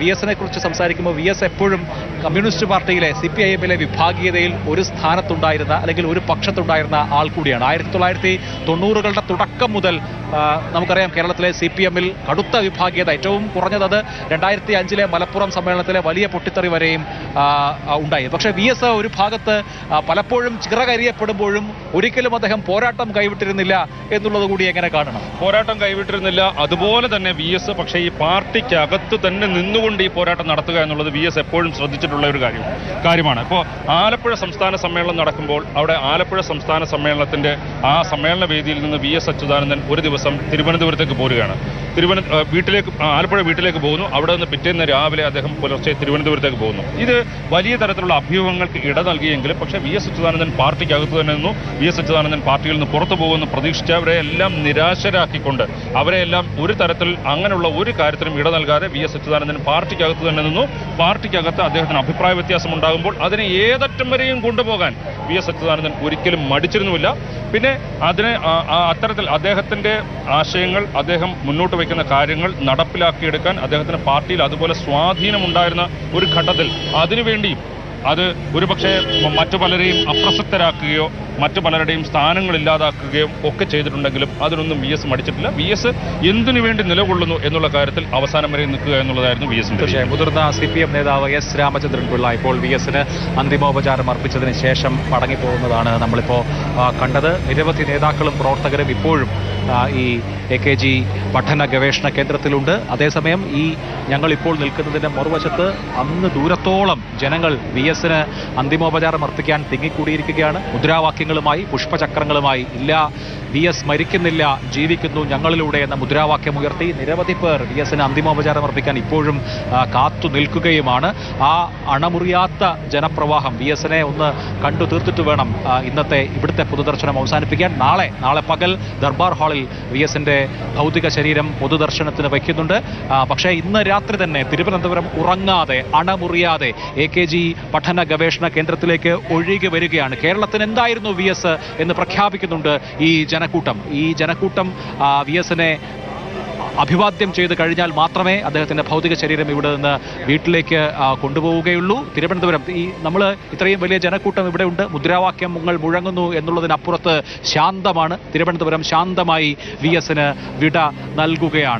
V എസിനെ കുറിച്ച് സംസാരിക്കുമ്പോൾ വി എസ് എപ്പോഴും കമ്മ്യൂണിസ്റ്റ് പാർട്ടിയിലെ CPIM-ലെ വിഭാഗീയതയിൽ ഒരു സ്ഥാനത്തുണ്ടായിരുന്ന അല്ലെങ്കിൽ ഒരു പക്ഷത്തുണ്ടായിരുന്ന ആൾ കൂടിയാണ്. 1990-കളുടെ തുടക്കം മുതൽ നമുക്കറിയാം കേരളത്തിലെ CPM-ൽ കടുത്ത വിഭാഗീയത, ഏറ്റവും കുറഞ്ഞത് 2005-ലെ മലപ്പുറം സമ്മേളനത്തിലെ വലിയ പൊട്ടിത്തെറി വരെയും ഉണ്ടായി. പക്ഷേ വി എസ് ഒരു ഭാഗത്ത് പലപ്പോഴും ചിറകരിയപ്പെടുമ്പോഴും ഒരിക്കലും അദ്ദേഹം പോരാട്ടം കൈവിട്ടിരുന്നില്ല എന്നുള്ളത് കൂടി എങ്ങനെ കാണണം? പോരാട്ടം കൈവിട്ടിരുന്നില്ല. അതുപോലെ തന്നെ വി എസ് പക്ഷേ ഈ പാർട്ടിക്കകത്ത് തന്നെ നിന്നുകൊണ്ട് ഈ പോരാട്ടം നടത്തുക എന്നുള്ളത് വി എസ് എപ്പോഴും ശ്രദ്ധിച്ചിട്ടുള്ള ഒരു കാര്യമാണ്. ഇപ്പോൾ ആലപ്പുഴ സംസ്ഥാന സമ്മേളനം നടക്കുമ്പോൾ അവിടെ ആലപ്പുഴ സംസ്ഥാന സമ്മേളനത്തിന്റെ ആ സമ്മേളന വേദിയിൽ നിന്ന് വി എസ് അച്യുതാനന്ദൻ ഒരു ദിവസം തിരുവനന്തപുരത്തേക്ക് പോരുകയാണ്. ആലപ്പുഴ വീട്ടിലേക്ക് പോകുന്നു. അവിടെ നിന്ന് പിറ്റേന്ന് രാവിലെ അദ്ദേഹം പുലർച്ചെ തിരുവനന്തപുരത്തേക്ക് പോകുന്നു. ഇത് വലിയ തരത്തിലുള്ള അഭ്യൂഹങ്ങൾക്ക് ഇട നൽകിയെങ്കിലും പക്ഷേ വി എസ് അച്യുതാനന്ദൻ പാർട്ടിക്കകത്ത് തന്നെ നിന്നു. വി എസ് അച്യുതാനന്ദൻ പാർട്ടിയിൽ നിന്ന് പുറത്തു പോകുമെന്ന് പ്രതീക്ഷിച്ചവരെ എല്ലാം നിരാശരാക്കിക്കൊണ്ട് അവരെയെല്ലാം ഒരു തരത്തിൽ അങ്ങനെയുള്ള ഒരു കാര്യത്തിലും ഇട നൽകാതെ വി എസ് അച്യുതാനന്ദൻ പാർട്ടിക്കകത്ത് തന്നെ നിന്നു. പാർട്ടിക്കകത്ത് അദ്ദേഹത്തിന് അഭിപ്രായ വ്യത്യാസം ഉണ്ടാകുമ്പോൾ അതിനെ ഏതറ്റം വരെയും കൊണ്ടുപോകാൻ വി എസ് അച്യുതാനന്ദൻ ഒരിക്കലും മടിച്ചിരുന്നുമില്ല. പിന്നെ അതിനെ അത്തരത്തിൽ അദ്ദേഹത്തിന്റെ ആശയങ്ങൾ, അദ്ദേഹം മുന്നോട്ട് വയ്ക്കുന്ന കാര്യങ്ങൾ നടപ്പിലാക്കിയെടുക്കാൻ അദ്ദേഹത്തിന് പാർട്ടിയിൽ അതുപോലെ സ്വാധീനമുണ്ടായിരുന്ന ഒരു ഘട്ടത്തിൽ അതിനുവേണ്ടിയും അത് ഒരുപക്ഷെ മറ്റു പലരെയും അപ്രസക്തരാക്കുകയോ മറ്റു പലരുടെയും സ്ഥാനങ്ങൾ ഇല്ലാതാക്കുകയോ ഒക്കെ ചെയ്തിട്ടുണ്ടെങ്കിലും അതിനൊന്നും വി എസ് മടിച്ചിട്ടില്ല. വി എസ് എന്തിനു വേണ്ടി നിലകൊള്ളുന്നു എന്നുള്ള കാര്യത്തിൽ അവസാനം വരെ നിൽക്കുക എന്നുള്ളതായിരുന്നു വി എസിന്റെ. മുതിർന്ന CPM നേതാവ് എസ് രാമചന്ദ്രൻ പിള്ള ഇപ്പോൾ വി എസിന് അന്തിമോപചാരം അർപ്പിച്ചതിന് ശേഷം മടങ്ങിപ്പോകുന്നതാണ് നമ്മളിപ്പോൾ കണ്ടത്. നിരവധി നേതാക്കളും പ്രവർത്തകരും ഇപ്പോഴും ഈ AKG പഠന ഗവേഷണ കേന്ദ്രത്തിലുണ്ട്. അതേസമയം ഈ ഞങ്ങളിപ്പോൾ നിൽക്കുന്നതിൻ്റെ മറുവശത്ത് അന്ന് ദൂരത്തോളം ജനങ്ങൾ വി എസിന് അന്തിമോപചാരം അർപ്പിക്കാൻ തിങ്ങിക്കൂടിയിരിക്കുകയാണ്. മുദ്രാവാക്യങ്ങളുമായി, പുഷ്പചക്രങ്ങളുമായി. ഇല്ല, വി എസ് മരിക്കുന്നില്ല, ജീവിക്കുന്നു ഞങ്ങളിലൂടെ എന്ന മുദ്രാവാക്യം ഉയർത്തി നിരവധി പേർ വി എസിന് അന്തിമോപചാരം അർപ്പിക്കാൻ ഇപ്പോഴും കാത്തു നിൽക്കുകയുമാണ്. ആ അണമുറിയാത്ത ജനപ്രവാഹം വി എസിനെ ഒന്ന് കണ്ടു തീർത്തിട്ട് വേണം ഇന്നത്തെ ഇവിടുത്തെ പൊതുദർശനം അവസാനിപ്പിക്കാൻ. നാളെ പകൽ ദർബാർ ഹാളിൽ വി എസിന്റെ ഭൗതിക ശരീരം പൊതുദർശനത്തിന് വയ്ക്കുന്നുണ്ട്. പക്ഷേ ഇന്ന് രാത്രി തന്നെ തിരുവനന്തപുരം ഉറങ്ങാതെ, അണമുറിയാതെ AKG പഠന ഗവേഷണ കേന്ദ്രത്തിലേക്ക് ഒഴുകി വരികയാണ്. കേരളത്തിന് എന്തായിരുന്നു വി എസ് എന്ന് പ്രഖ്യാപിക്കുന്നുണ്ട് ഈ ജനക്കൂട്ടം വി എസിനെ അഭിവാദ്യം ചെയ്ത് കഴിഞ്ഞാൽ മാത്രമേ അദ്ദേഹത്തിന്റെ ഭൗതിക ശരീരം ഇവിടെ നിന്ന് വീട്ടിലേക്ക് കൊണ്ടുപോവുകയുള്ളൂ. തിരുവനന്തപുരം നമ്മൾ ഇത്രയും വലിയ ജനക്കൂട്ടം ഇവിടെ ഉണ്ട്, മുദ്രാവാക്യങ്ങൾ മുഴങ്ങുന്നു എന്നുള്ളതിനപ്പുറത്ത് ശാന്തമാണ്. തിരുവനന്തപുരം ശാന്തമായി വി എസിന് വിട നൽകുകയാണ്.